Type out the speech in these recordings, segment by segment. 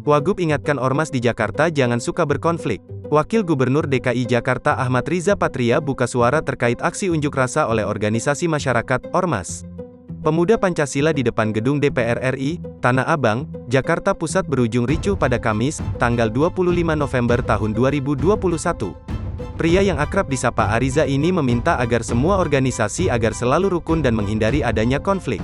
Wagub ingatkan ormas di Jakarta jangan suka berkonflik. Wakil Gubernur DKI Jakarta Ahmad Riza Patria buka suara terkait aksi unjuk rasa oleh organisasi masyarakat, Ormas. Pemuda Pancasila di depan gedung DPR RI, Tanah Abang, Jakarta Pusat berujung ricuh pada Kamis, tanggal 25 November tahun 2021. Pria yang akrab disapa Ariza ini meminta agar semua organisasi agar selalu rukun dan menghindari adanya konflik.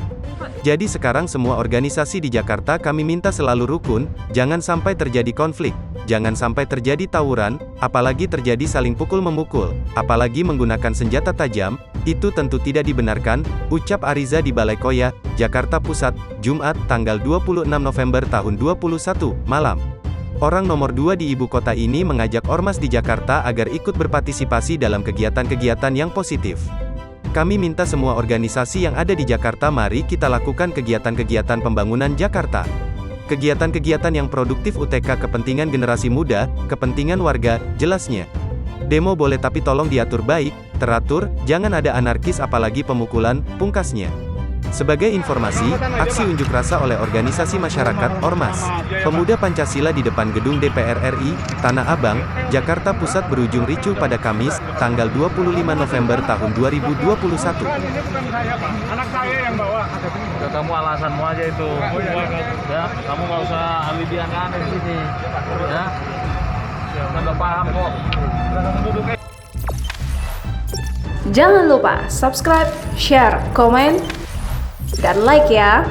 Jadi sekarang semua organisasi di Jakarta kami minta selalu rukun, jangan sampai terjadi konflik, jangan sampai terjadi tawuran, apalagi terjadi saling pukul-memukul, apalagi menggunakan senjata tajam, itu tentu tidak dibenarkan, ucap Ariza di Balai Koya, Jakarta Pusat, Jumat, tanggal 26 November tahun 2021, malam. Orang nomor 2 di ibu kota ini mengajak ormas di Jakarta agar ikut berpartisipasi dalam kegiatan-kegiatan yang positif. Kami minta semua organisasi yang ada di Jakarta mari kita lakukan kegiatan-kegiatan pembangunan Jakarta. Kegiatan-kegiatan yang produktif UTK kepentingan generasi muda, kepentingan warga, jelasnya. Demo boleh tapi tolong diatur baik, teratur, jangan ada anarkis apalagi pemukulan, pungkasnya. Sebagai informasi, aksi unjuk rasa oleh organisasi masyarakat, Ormas, Pemuda Pancasila di depan gedung DPR RI, Tanah Abang, Jakarta Pusat berujung ricuh pada Kamis, tanggal 25 November tahun 2021. Anak saya yang bawa. Ya, kamu alasanmu aja itu. Ya, kamu nggak usah alibian di sini. Ya, kita nggak paham kok. Jangan lupa subscribe, share, komen, dan like ya.